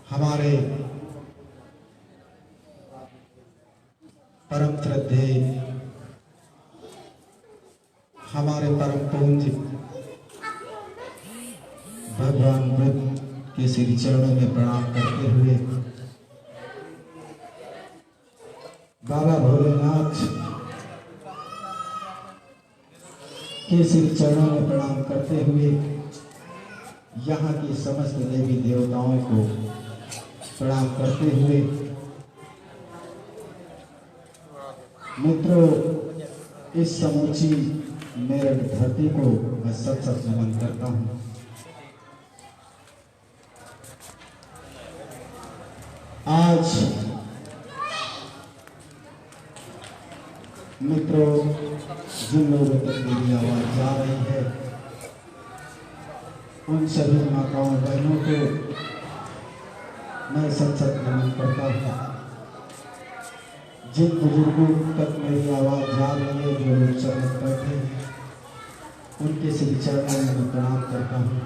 हमारे परम श्रद्धेय, हमारे परम पूज्य भगवान बुद्ध के श्री चरणों में प्रणाम करते हुए, बाबा भोलेनाथ के श्री चरणों में प्रणाम करते हुए, यहाँ की समस्त देवी देवताओं को प्रणाम करते हुए, मित्रों, इस समूची मेरठ धरती को मैं सत सत नमन करता हूँ। आज मित्रों, जिन लोगों तक मेरी आवाज जा रही है, उन सभी माताओं बहनों को मैं सत सत नमन करता हूँ। जिन बुजुर्गों तक मेरी आवाज जा रही है, जो लोग चरण बैठे हैं, उनके श्री चरणों में मैं प्रणाम करता हूँ।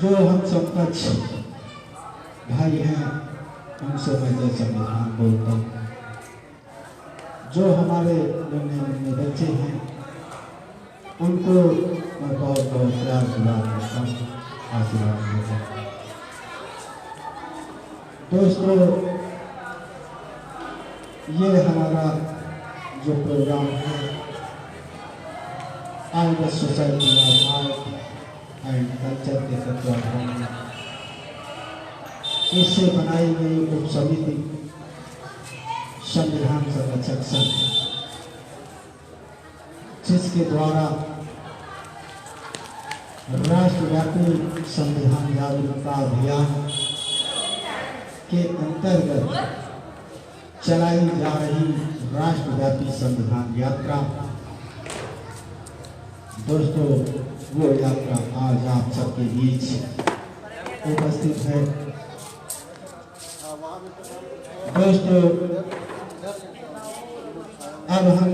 जो हम समकक्ष भाई हैं, उनसे मैं जय संविधान बोलता हूँ। जो हमारे नन्हे बच्चे हैं, उनको मैं बहुत बहुत प्यार दुलार करता हूँ, आशीर्वाद देता हूँ। दोस्तों, ये हमारा जो प्रोग्राम है, art society of art and culture के तत्वाधान में इससे बनाई गई उप समिति संविधान संरक्षक संघ, जिसके द्वारा राष्ट्रव्यापी संविधान जागरूकता अभियान के अंतर्गत चलाई जा रही राष्ट्रव्यापी संविधान यात्रा, दोस्तों, वो यात्रा आज आप सबके बीच उपस्थित है। दोस्तों, अब हम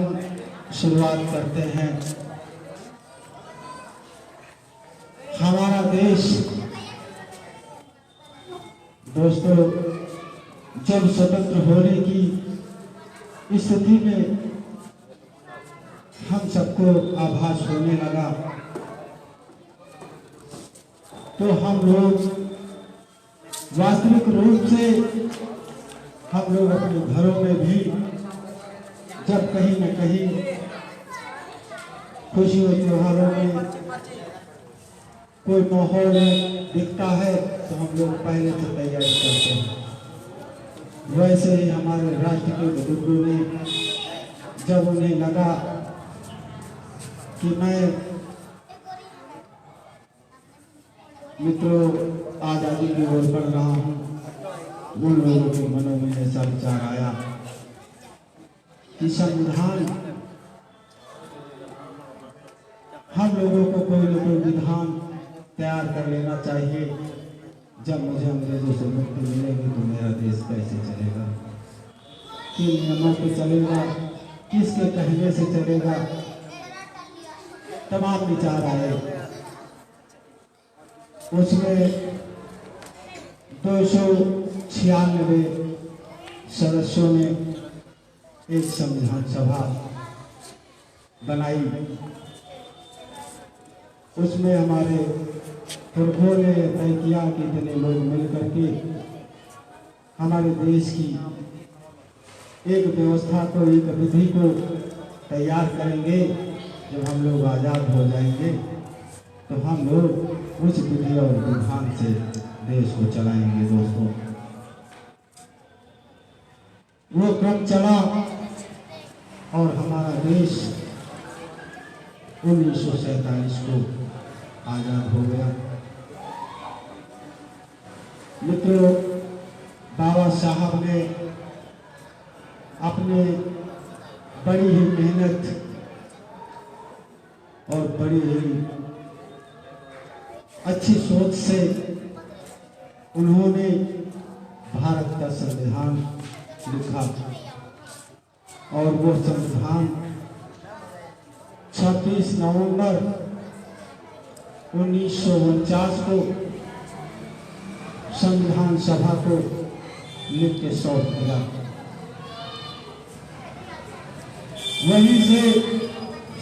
शुरुआत करते हैं। हमारा देश, दोस्तों, जब स्वतंत्र होने की स्थिति में हम सबको आभास होने लगा, तो हम लोग वास्तविक रूप से हम लोग अपने घरों में भी जब कहीं न कहीं खुशी और त्योहारों में कोई माहौल दिखता है, तो हम लोग पहले से तैयारी करते हैं। वैसे ही हमारे राष्ट्र के बुजुर्गों ने, जब उन्हें लगा कि मैं मित्रों आज़ादी की ओर बढ़ रहा हूँ, उन लोगों के मनों में ऐसा विचार आया कि संविधान, हम लोगों को कोई न कोई विधान तैयार कर लेना चाहिए। जब मुझे अंग्रेजों से मुक्ति मिलेगी तो मेरा देश कैसे चलेगा, किन नियमों पे चलेगा, किसके कहने से चलेगा, तमाम विचार आए। उसमें 296 सदस्यों ने एक संविधान सभा बनाई। उसमें हमारे पुरखों ने तय किया कि इतने लोग मिलकर के हमारे देश की एक व्यवस्था को, एक विधि को तैयार करेंगे। जब हम लोग आज़ाद हो जाएंगे तो हम लोग उस विधि और विधान से देश को चलाएंगे। दोस्तों, वो क्रम चला और हमारा देश 1947 को आज़ाद हो गया। मित्रों, बाबा साहब ने अपने बड़ी ही मेहनत और बड़ी ही अच्छी सोच से उन्होंने भारत का संविधान लिखा और वो संविधान 26 नवंबर 1949 को संविधान सभा को लिख के सौंप दिया। वहीं से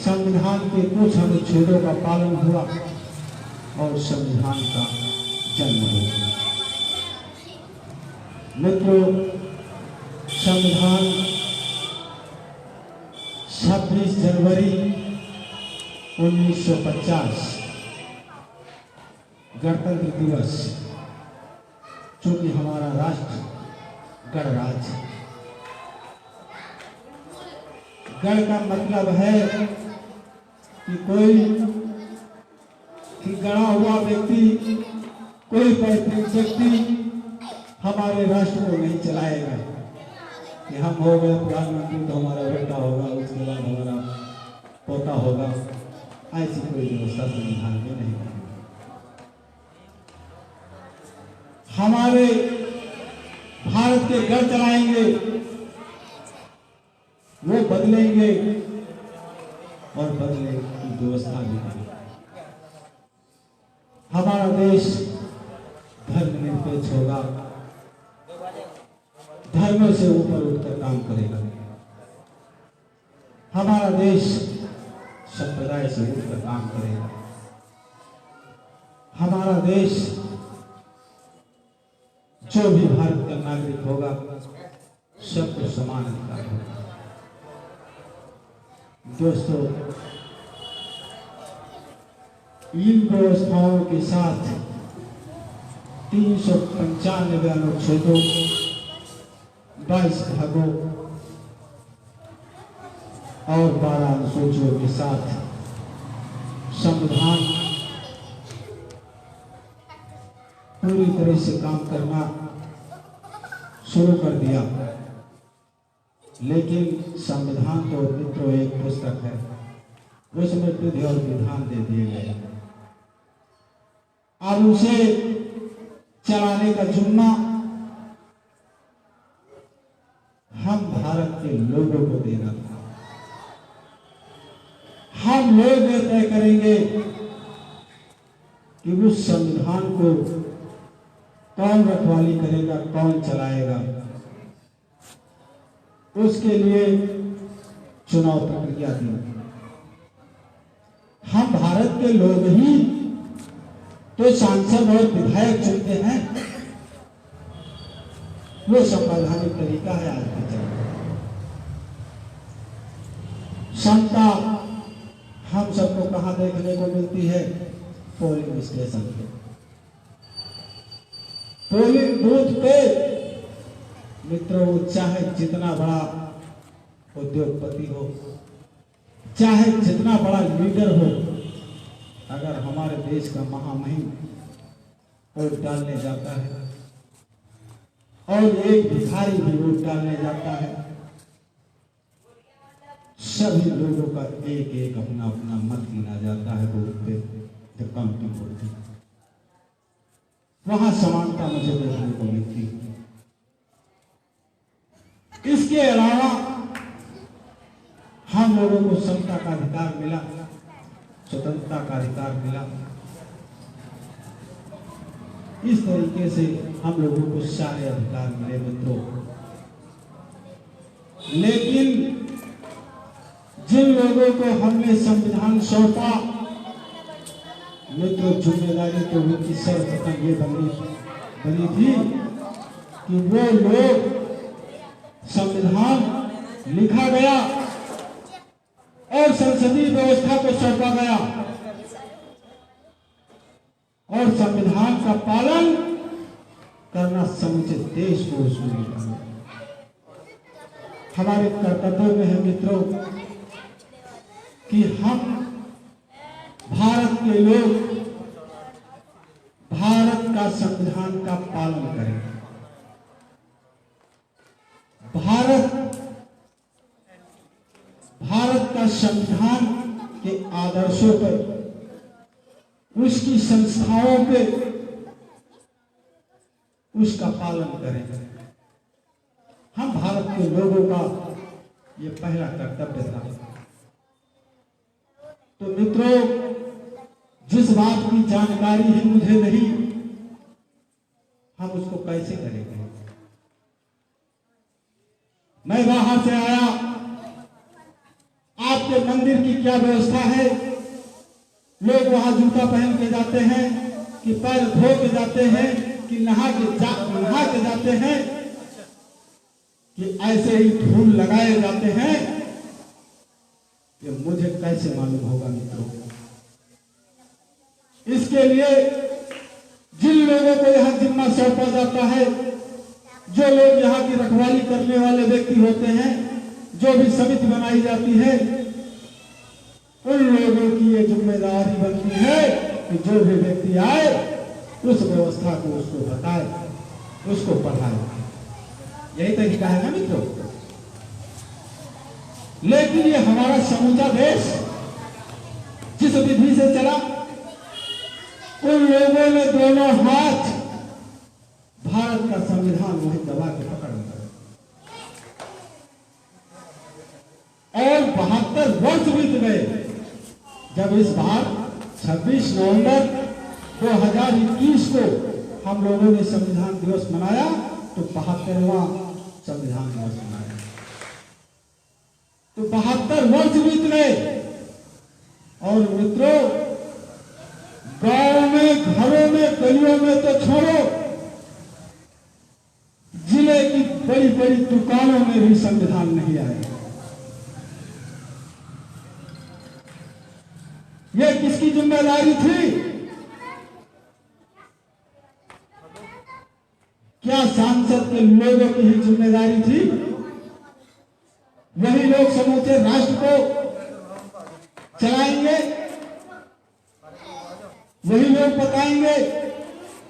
संविधान के कुछ अनुच्छेदों का पालन हुआ और संविधान का जन्म हुआ। मित्रों, संविधान 26 जनवरी 1950 गणतंत्र दिवस, चूंकि हमारा राष्ट्र गणराज्य, गण का मतलब है कि गणा हुआ व्यक्ति, कोई पैतृक व्यक्ति हमारे राष्ट्र को नहीं चलाएगा कि हम हो गए प्रधानमंत्री तो हमारा बेटा होगा, उसके बाद हमारा पोता होगा। ऐसी कोई व्यवस्था संविधान में नहीं है। हमारे भारत के गण चलाएंगे, वो बदलेंगे और बदले की व्यवस्था भी करेंगे। हमारा देश धर्मनिरपेक्ष होगा, धर्म से ऊपर उठकर काम करेगा। हमारा देश संप्रदाय से उठकर काम करेगा। हमारा देश, जो भी भारत का नागरिक होगा, सबको समान अधिकार होगा। दोस्तों, इन व्यवस्थाओं के साथ 395 अनुच्छेदों, 22 भागों और 12 अनुसूचियों के साथ संविधान पूरी तरह से काम करना शुरू कर दिया। लेकिन संविधान तो मित्रों एक पुस्तक है, उसमें विधि और विधान दे दिए गए। अब उसे चलाने का जिम्मा हम भारत के लोगों को देना था। हम लोग ये तय करेंगे कि उस संविधान को कौन रखवाली करेगा, कौन चलाएगा। उसके लिए चुनाव प्रक्रिया दी। हम भारत के लोग ही तो सांसद और विधायक चुनते हैं। वो संवैधानिक तरीका है आज के चलते। क्षमता हम सबको कहां देखने को मिलती है? पोलिंग स्टेशन पे, पोलिंग बूथ पे। मित्रों, चाहे जितना बड़ा उद्योगपति हो, चाहे जितना बड़ा लीडर हो, अगर हमारे देश का महामहिम वोट डालने जाता है और एक भिखारी भी वोट डालने जाता है, सभी लोगों का एक एक अपना अपना मत गिना जाता है वोट पे, जब काउंटिंग होती है। वहां समानता मुझे देखने को मिलती है। इसके अलावा हम लोगों को समता का अधिकार मिला, स्वतंत्रता का अधिकार मिला। इस तरीके से हम लोगों को सारे अधिकार मिले मित्रों। लेकिन जिन लोगों को हमने संविधान सौंपा, मित्रों, जिम्मेदारी तो उनकी सर्वप्रथम ये बनी थी कि वो लोग, संविधान लिखा गया और संसदीय व्यवस्था को सौंपा गया और संविधान का पालन करना समूचे देश को उसमें मिला। हमारे कर्तव्य में है मित्रों कि हम भारत के लोग भारत का संविधान का पालन करें। भारत का संविधान के आदर्शों पर, उसकी संस्थाओं पे उसका पालन करें। हम भारत के लोगों का ये पहला कर्तव्य था। तो मित्रों, जिस बात की जानकारी ही मुझे नहीं, हम उसको कैसे करेंगे? मैं बाहर से आया, आपके मंदिर की क्या व्यवस्था है? लोग वहां जूता पहन के जाते हैं कि पैर धो के जाते हैं कि नहा के जाते हैं कि ऐसे ही धूल लगाए जाते हैं? ये मुझे कैसे मालूम होगा मित्रों? इसके लिए जिन लोगों को यहां जिम्मा सौंपा जाता है, जो लोग यहाँ की रखवाली करने वाले व्यक्ति होते हैं, जो भी समिति बनाई जाती है, उन लोगों की ये जिम्मेदारी बनती है कि जो भी व्यक्ति आए उस व्यवस्था को उसको बताए, उसको पढ़ाए। यही तरीका है ना मित्रों? लेकिन ये हमारा समूचा देश जिस विधि से चला, उन लोगों ने दोनों हाथ भारत का संविधान वही दबा के पकड़ लिया और 72 वर्ष बीत गए। जब इस बार 26 नवंबर 2021 को हम लोगों ने संविधान दिवस मनाया, तो 72वां संविधान दिवस मनाया, तो 72 वर्ष बीत गए। और मित्रों, गांव में, घरों में, गलियों में तो छोड़ो, जिले की बड़ी बड़ी दुकानों में भी संविधान नहीं आया। ये किसकी जिम्मेदारी थी? क्या सांसद के लोगों की ही जिम्मेदारी थी? वही लोग समूचे राष्ट्र को चलाएंगे, वही लोग बताएंगे।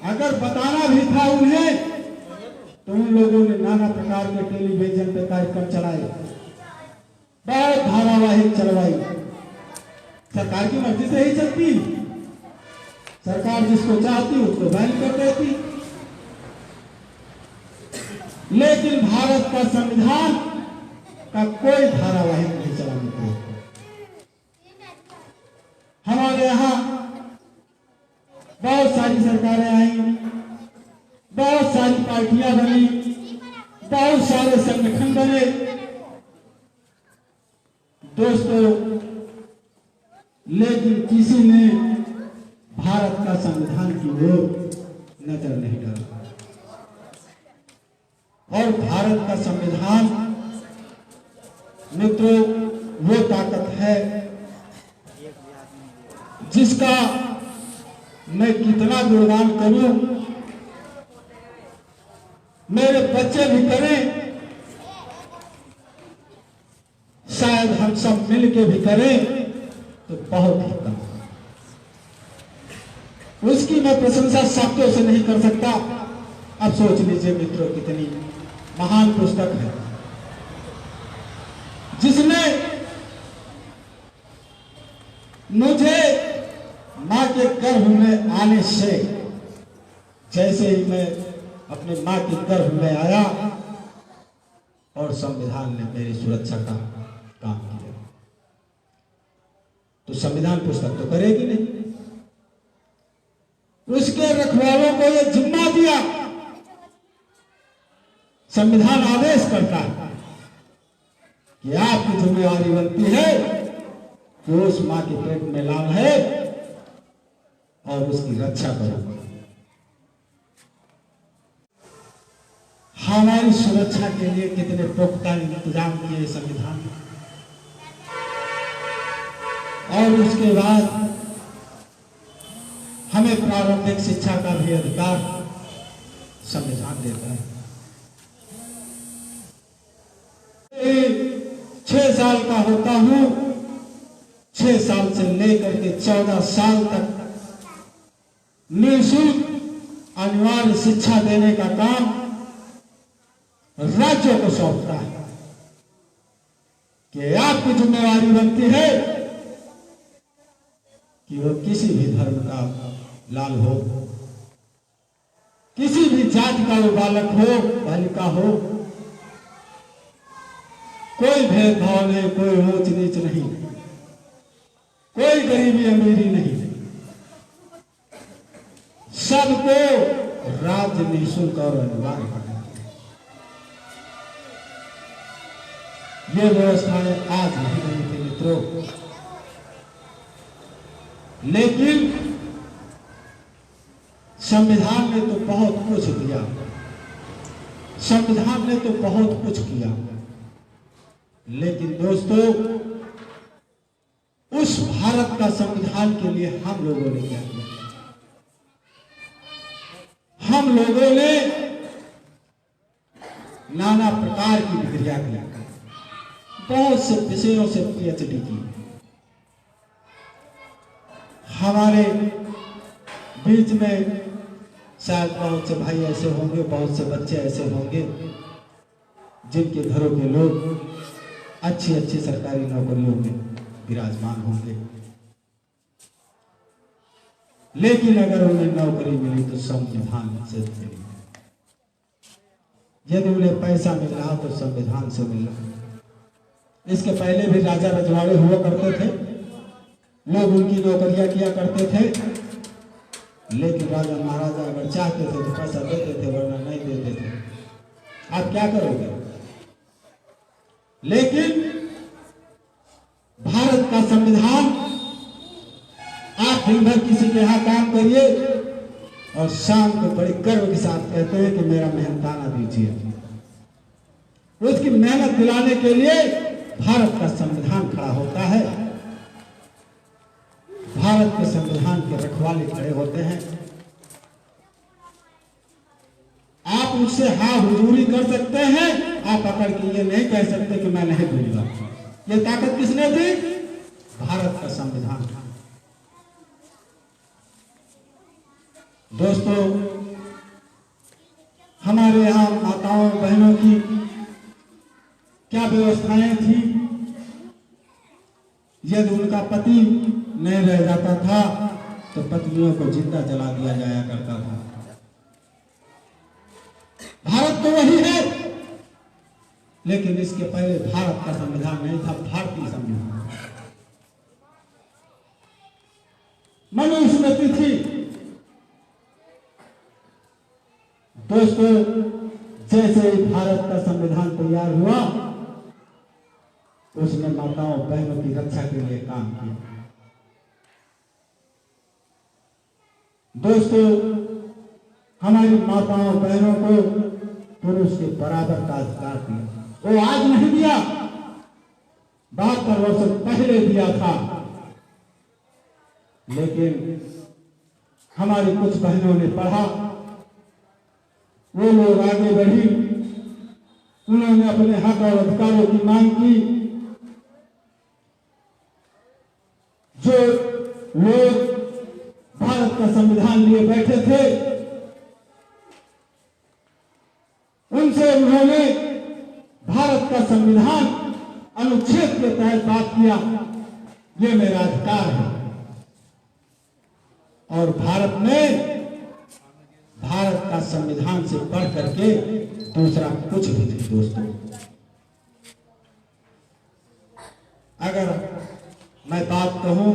अगर बताना भी था उन्हें, तो उन लोगों ने नाना प्रकार के टेलीविजन पे कार्यक्रम चलाए, बहुत धारावाहिक चलवाई। सरकार की मर्जी से ही चलती, सरकार जिसको चाहती उसको बैन कर देती। लेकिन भारत का संविधान का कोई धारावाहिक नहीं चला मित्रों। हमारे यहाँ बहुत सारी सरकारें आई, बहुत सारी पार्टियां बनी, बहुत सारे संगठन बने। दोस्तों, लेकिन किसी ने भारत का संविधान की ओर नजर नहीं डाला। और भारत का संविधान मित्रों वो ताकत है जिसका मैं कितना गुणगान करूं, मेरे बच्चे भी करें, शायद हम सब मिलके भी करें तो बहुत ही कम। उसकी मैं प्रशंसा शब्दों से नहीं कर सकता। अब सोच लीजिए मित्रों, कितनी महान पुस्तक है जिसने मुझे मां के गर्भ में आने से, जैसे ही मैं अपने मां के गर्भ में आया और संविधान ने मेरी सुरक्षा का काम किया, तो संविधान पुस्तक तो करेगी नहीं। उसके रखवालों को यह जिम्मा दिया। संविधान आदेश करता है कि आपकी जिम्मेवारी बनती है कि उस मां के पेट में लाल है और उसकी रक्षा करो। हमारी सुरक्षा के लिए कितने पुख्ता इंतजाम किए संविधान ने। और उसके बाद हमें प्रारंभिक शिक्षा का भी अधिकार संविधान देता है। 6 साल का होता हूं, 6 साल से लेकर के 14 साल तक निःशुल्क अनिवार्य शिक्षा देने का काम राज्यों को सौंपता है कि आपकी जिम्मेवारी बनती है कि वो किसी भी धर्म का लाल हो, किसी भी जाति का वो बालक हो, बालिका हो, कोई भेदभाव नहीं, कोई ऊंच नीच नहीं, कोई गरीबी अमीरी नहीं, सबको राज्य निःशुल्क और अनिवार्य है। ये व्यवस्थाएं आज नहीं बनी थी मित्रों, लेकिन संविधान ने तो बहुत कुछ दिया, संविधान ने तो बहुत कुछ किया, लेकिन दोस्तों उस भारत का संविधान के लिए हम लोगों ने क्या किया? हम लोगों ने नाना प्रकार की डिग्रियां की, बहुत से विषयों से पीएचडी की। हमारे बीच में शायद बहुत से भाई ऐसे होंगे, बहुत से बच्चे ऐसे होंगे जिनके घरों के लोग अच्छी अच्छी सरकारी नौकरियों में विराजमान होंगे, लेकिन अगर उन्हें नौकरी मिली तो संविधान से मिली। यदि उन्हें पैसा मिल रहा तो संविधान से मिल रहा। इसके पहले भी राजा रजवाड़े हुआ करते थे, लोग उनकी नौकरियां किया करते थे, लेकिन राजा महाराजा अगर चाहते थे तो पैसा देते थे, वरना नहीं देते थे। आप क्या करोगे? लेकिन भारत का संविधान, आप दिन भर किसी के यहां काम करिए और शाम को बड़े गर्व के साथ कहते हैं कि मेरा मेहनताना दीजिए। उसकी मेहनत दिलाने के लिए भारत का संविधान खड़ा होता है, भारत के संविधान के रखवाले खड़े होते हैं। आप उससे हाँ हुजूरी कर सकते हैं, आप अकड़ के ये नहीं कह सकते कि मैं नहीं दूंगा। ये ताकत किसने दी? भारत का संविधान था। दोस्तों, हमारे यहां माताओं बहनों की क्या व्यवस्थाएं थी? यदि उनका पति नहीं रह जाता था तो पत्नियों को जिंदा जला दिया जाया करता था। भारत तो वही है, लेकिन इसके पहले भारत का संविधान नहीं था, भारतीय संविधान। मनुस्मृति थी। दोस्तों, जैसे ही भारत का संविधान तैयार हुआ, उसने माताओं बहनों की रक्षा के लिए काम किया। दोस्तों, हमारी माताओं बहनों को पुरुष के बराबर का अधिकार दिया। वो आज नहीं दिया, 72 वर्ष पहले दिया था, लेकिन हमारी कुछ बहनों ने पढ़ा, वो लोग आगे बढ़ी, उन्होंने अपने हक और अधिकारों की मांग की। जो लोग भारत का संविधान लिए बैठे थे, उनसे उन्होंने भारत का संविधान अनुच्छेद के तहत बात किया, ये मेरा अधिकार है। और भारत ने भारत का संविधान से बढ़ करके दूसरा कुछ भी नहीं। दोस्तों, अगर मैं बात कहूं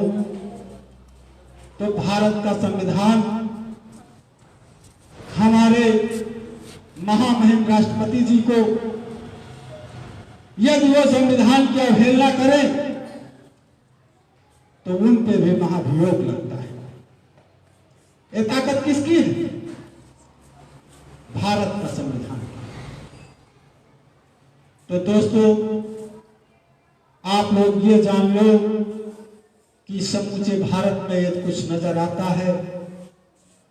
तो भारत का संविधान हमारे महामहिम राष्ट्रपति जी को यदि वो संविधान की अवहेलना करें तो उन पे भी महाभियोग लगता है। ये ताकत किसकी है? भारत का संविधान। तो दोस्तों, आप लोग ये जान लो कि समूचे भारत में यदि कुछ नजर आता है,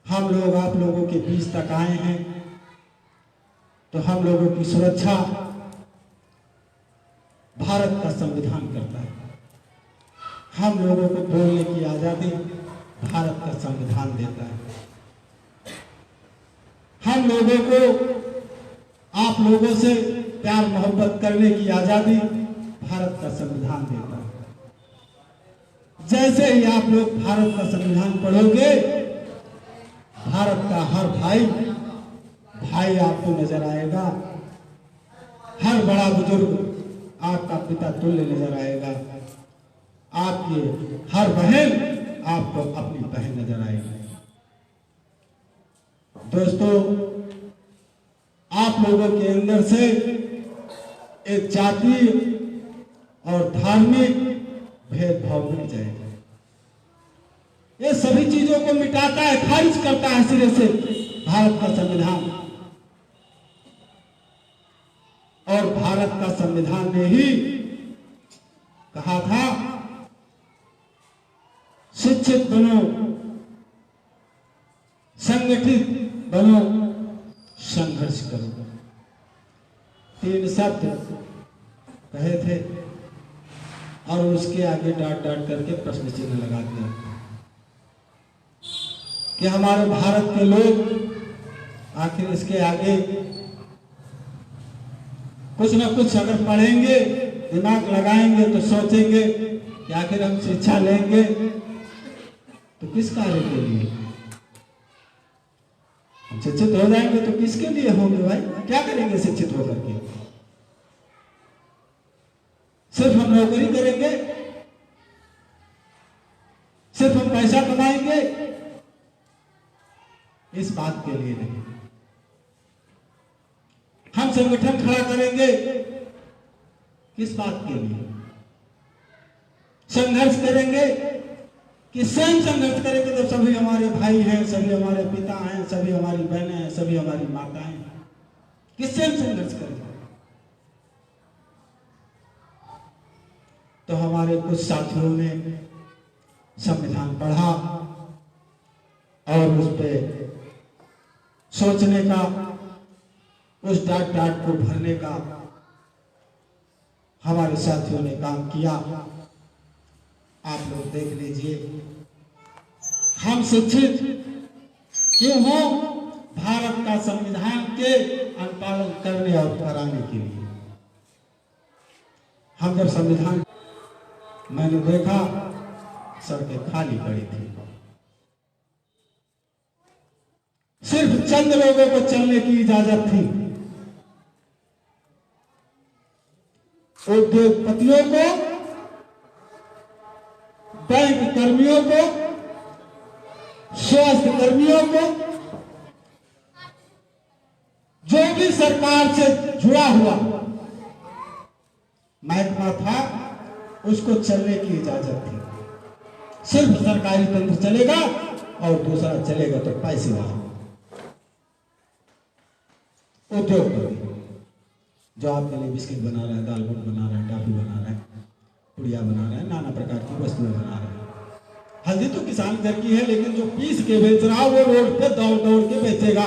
हम लोग आप लोगों के बीच तक आए हैं, तो हम लोगों की सुरक्षा भारत का संविधान करता है। हम लोगों को बोलने की आजादी भारत का संविधान देता है। हम लोगों को आप लोगों से प्यार मोहब्बत करने की आजादी भारत का संविधान देता है। जैसे ही आप लोग भारत का संविधान पढ़ोगे, भारत का हर भाई भाई आपको नजर आएगा, हर बड़ा बुजुर्ग आपका पिता तुल्य नजर आएगा, आपकी हर बहन आपको अपनी बहन नजर आएगी। दोस्तों, आप लोगों के अंदर से एक जातीय और धार्मिक भेदभाव मिट जाएगा। ये सभी चीजों को मिटाता है, खारिज करता है सिरे से भारत का संविधान। और भारत का संविधान ने ही कहा था, शिक्षित बनो, संगठित बनो, संघर्ष करो। 3 शब्द कहे थे और उसके आगे डांट डांट करके प्रश्न चिन्ह लगा दिया कि हमारे भारत के लोग आखिर इसके आगे कुछ ना कुछ अगर पढ़ेंगे, दिमाग लगाएंगे तो सोचेंगे कि आखिर हम शिक्षा लेंगे तो किस कार्य के लिए? हम शिक्षित हो जाएंगे तो किसके लिए होंगे भाई? क्या करेंगे शिक्षित होकर के? सिर्फ हम नौकरी करेंगे, सिर्फ हम पैसा कमाएंगे, इस बात के लिए नहीं। हम संगठन खड़ा करेंगे, किस बात के लिए? संघर्ष करेंगे, किससे संघर्ष करेंगे? जब सभी हमारे भाई हैं, सभी हमारे पिता हैं, सभी हमारी बहनें हैं, सभी हमारी माताएं हैं, किससे हम संघर्ष करेंगे? तो हमारे कुछ साथियों ने संविधान पढ़ा और उस पर सोचने का, उस डांट डांट को भरने का हमारे साथियों ने काम किया। आप लोग देख लीजिए, हम शिक्षित क्यों हो? भारत का संविधान के अनुपालन करने और कराने के लिए। हम जब संविधान, मैंने देखा सड़कें खाली पड़ी थी, सिर्फ चंद लोगों को चलने की इजाजत थी। उद्योगपतियों को, बैंक कर्मियों को, स्वास्थ्य कर्मियों को, जो भी सरकार से जुड़ा हुआ महकमा था, उसको चलने की इजाजत थी। सिर्फ सरकारी तंत्र चलेगा और दूसरा चलेगा तो पैसे वाला उद्योगपति, जो आपके लिए बिस्किट बना रहा है, दाल बन बना रहा है, टॉफी बना रहा है, पुड़िया बना रहा है, नाना प्रकार की वस्तुएं बना रहा है। हल्दी तो किसान घर की है, लेकिन जो पीस के बेच रहा वो रोड पे दौड़ दौड़ के बेचेगा।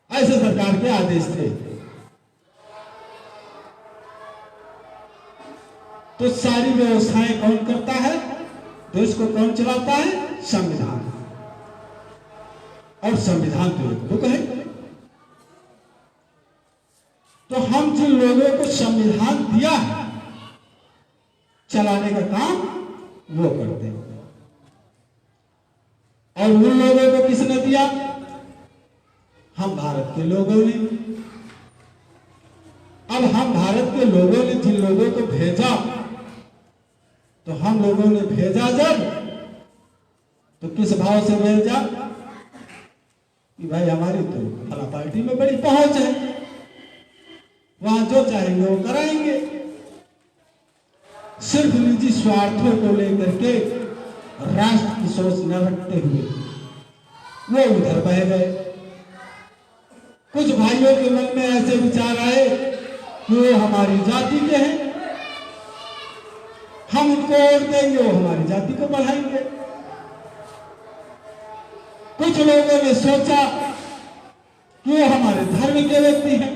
ऐसे सरकार के आदेश थे। तो सारी व्यवस्थाएं कौन करता है? देश को कौन चलाता है? संविधान। और संविधान तो एक बुक है। तो हम जिन लोगों को संविधान दिया है, चलाने का काम वो करते हैं। और उन लोगों को किसने दिया? हम भारत के लोगों ने। अब हम भारत के लोगों ने जिन लोगों को भेजा, तो हम लोगों ने भेजा जब, तो किस भाव से भेजा कि भाई हमारी तो फला पार्टी में बड़ी पहुंच है, वहां जो चाहेंगे वो कराएंगे। सिर्फ निजी स्वार्थों को लेकर के, राष्ट्र की सोच न रखते हुए वो उधर बह गए। कुछ भाइयों के मन में ऐसे विचार आए कि वो हमारी जाति के हैं, हम उनको वोट देंगे, वो हमारी जाति को बढ़ाएंगे। कुछ लोगों ने सोचा कि वो हमारे धर्म के व्यक्ति हैं,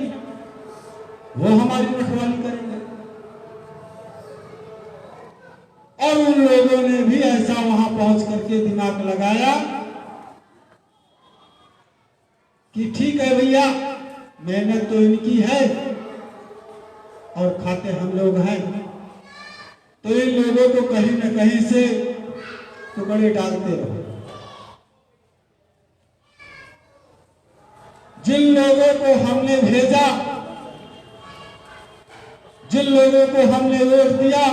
वो हमारी रखवाली करेंगे। और उन लोगों ने भी ऐसा वहां पहुंच करके दिमाग लगाया कि ठीक है भैया, मेहनत तो इनकी है और खाते हम लोग हैं, तो इन लोगों को कहीं न कहीं से टुकड़े डालते रहो। जिन लोगों को हमने भेजा, जिन लोगों को हमने वोट दिया,